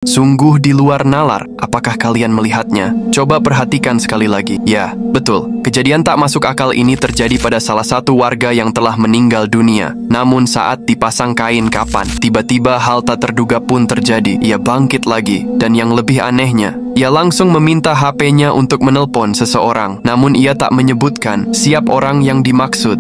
Sungguh di luar nalar, apakah kalian melihatnya? Coba perhatikan sekali lagi. Ya, betul. Kejadian tak masuk akal ini terjadi pada salah satu warga yang telah meninggal dunia. Namun saat dipasang kain kafan, tiba-tiba hal tak terduga pun terjadi. Ia bangkit lagi. Dan yang lebih anehnya, ia langsung meminta HP-nya untuk menelpon seseorang. Namun ia tak menyebutkan siapa orang yang dimaksud.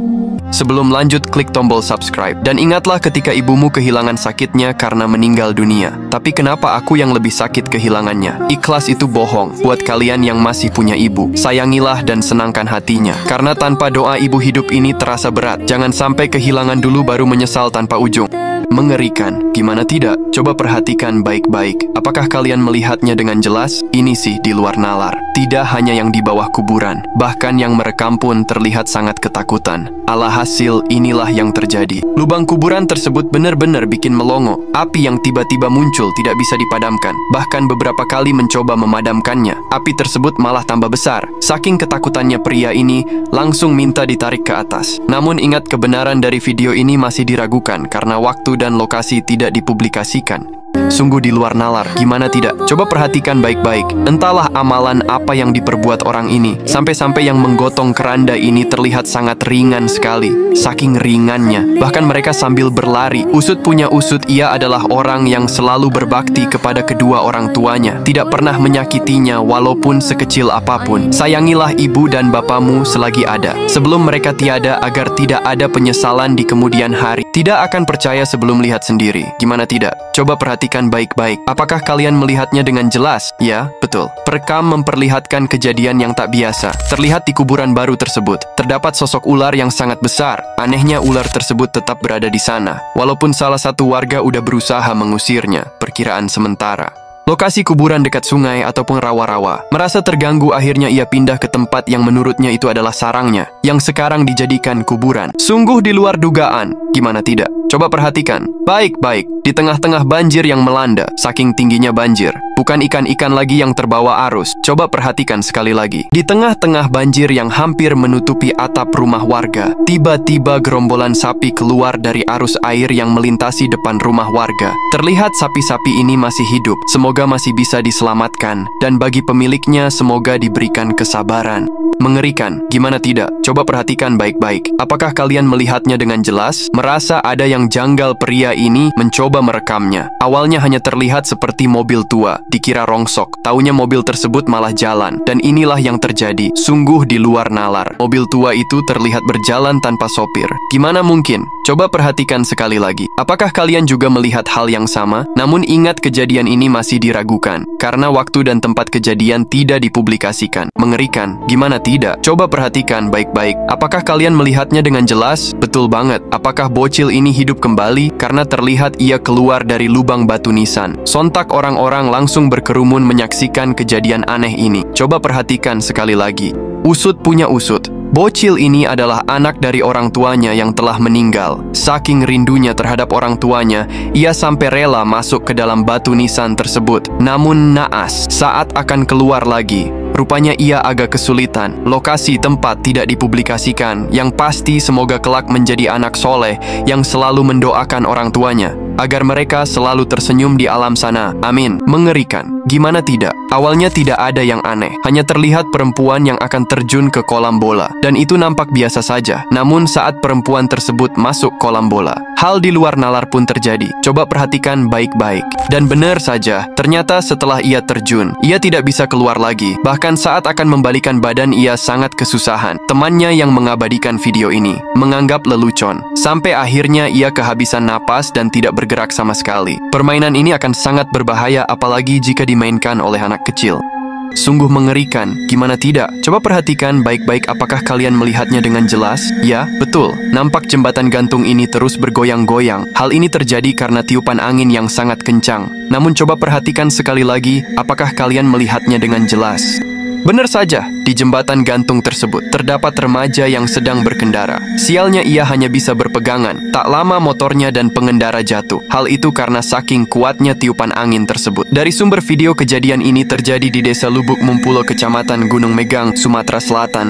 Sebelum lanjut, klik tombol subscribe. Dan ingatlah ketika ibumu kehilangan sakitnya karena meninggal dunia. Tapi kenapa aku yang lebih sakit kehilangannya? Ikhlas itu bohong. Buat kalian yang masih punya ibu, sayangilah dan senangkan hatinya. Karena tanpa doa ibu hidup ini terasa berat. Jangan sampai kehilangan dulu baru menyesal tanpa ujung. Mengerikan, gimana tidak? Coba perhatikan baik-baik. Apakah kalian melihatnya dengan jelas? Ini sih di luar nalar. Tidak hanya yang di bawah kuburan, bahkan yang merekam pun terlihat sangat ketakutan. Alhasil, inilah yang terjadi. Lubang kuburan tersebut benar-benar bikin melongo. Api yang tiba-tiba muncul tidak bisa dipadamkan. Bahkan beberapa kali mencoba memadamkannya. Api tersebut malah tambah besar. Saking ketakutannya pria ini, langsung minta ditarik ke atas. Namun ingat, kebenaran dari video ini masih diragukan karena waktu dan lokasi tidak dipublikasikan. Sungguh di luar nalar, gimana tidak? Coba perhatikan baik-baik. Entahlah amalan apa yang diperbuat orang ini. Sampai-sampai yang menggotong keranda ini terlihat sangat ringan sekali. Saking ringannya, bahkan mereka sambil berlari. Usut punya usut, ia adalah orang yang selalu berbakti kepada kedua orang tuanya. Tidak pernah menyakitinya walaupun sekecil apapun. Sayangilah ibu dan bapamu selagi ada, sebelum mereka tiada, agar tidak ada penyesalan di kemudian hari. Tidak akan percaya sebelum lihat sendiri. Gimana tidak? Coba perhatikan baik-baik. Apakah kalian melihatnya dengan jelas? Ya, betul. Perekam memperlihatkan kejadian yang tak biasa. Terlihat di kuburan baru tersebut, terdapat sosok ular yang sangat besar. Anehnya ular tersebut tetap berada di sana, walaupun salah satu warga udah berusaha mengusirnya. Perkiraan sementara. Lokasi kuburan dekat sungai ataupun rawa-rawa. Merasa terganggu, akhirnya ia pindah ke tempat yang menurutnya itu adalah sarangnya, yang sekarang dijadikan kuburan. Sungguh di luar dugaan. Gimana tidak? Coba perhatikan baik-baik. Di tengah-tengah banjir yang melanda, saking tingginya banjir, bukan ikan-ikan lagi yang terbawa arus. Coba perhatikan sekali lagi. Di tengah-tengah banjir yang hampir menutupi atap rumah warga, tiba-tiba gerombolan sapi keluar dari arus air yang melintasi depan rumah warga. Terlihat sapi-sapi ini masih hidup. Semoga masih bisa diselamatkan. Dan bagi pemiliknya, semoga diberikan kesabaran. Mengerikan, gimana tidak? Coba perhatikan baik-baik. Apakah kalian melihatnya dengan jelas? Merasa ada yang janggal, pria ini mencoba merekamnya. Awalnya hanya terlihat seperti mobil tua, dikira rongsok. Taunya mobil tersebut malah jalan. Dan inilah yang terjadi. Sungguh di luar nalar. Mobil tua itu terlihat berjalan tanpa sopir. Gimana mungkin? Coba perhatikan sekali lagi. Apakah kalian juga melihat hal yang sama? Namun ingat, kejadian ini masih diragukan karena waktu dan tempat kejadian tidak dipublikasikan. Mengerikan, gimana tidak? Coba perhatikan baik-baik. Apakah kalian melihatnya dengan jelas? Betul banget. Apakah bocil ini hidup kembali? Karena terlihat ia keluar dari lubang batu nisan. Sontak orang-orang langsung berkerumun menyaksikan kejadian aneh ini. Coba perhatikan sekali lagi. Usut punya usut. Bocil ini adalah anak dari orang tuanya yang telah meninggal. Saking rindunya terhadap orang tuanya, ia sampai rela masuk ke dalam batu nisan tersebut. Namun naas, saat akan keluar lagi, rupanya ia agak kesulitan. Lokasi tempat tidak dipublikasikan. Yang pasti semoga kelak menjadi anak soleh yang selalu mendoakan orang tuanya, agar mereka selalu tersenyum di alam sana. Amin. Mengerikan. Gimana tidak? Awalnya tidak ada yang aneh. Hanya terlihat perempuan yang akan terjun ke kolam bola. Dan itu nampak biasa saja. Namun saat perempuan tersebut masuk kolam bola, hal di luar nalar pun terjadi. Coba perhatikan baik-baik. Dan benar saja, ternyata setelah ia terjun, ia tidak bisa keluar lagi. Bahkan saat akan membalikan badan, ia sangat kesusahan. Temannya yang mengabadikan video ini menganggap lelucon. Sampai akhirnya ia kehabisan napas dan tidak bergerak sama sekali. Permainan ini akan sangat berbahaya apalagi jika dimainkan oleh anak kecil. Sungguh mengerikan, gimana tidak? Coba perhatikan baik-baik, apakah kalian melihatnya dengan jelas? Ya, betul. Nampak jembatan gantung ini terus bergoyang-goyang. Hal ini terjadi karena tiupan angin yang sangat kencang. Namun coba perhatikan sekali lagi, apakah kalian melihatnya dengan jelas? Benar saja, di jembatan gantung tersebut terdapat remaja yang sedang berkendara. Sialnya ia hanya bisa berpegangan. Tak lama motornya dan pengendara jatuh. Hal itu karena saking kuatnya tiupan angin tersebut. Dari sumber video, kejadian ini terjadi di Desa Lubuk Mumpulo, Kecamatan Gunung Megang, Sumatera Selatan.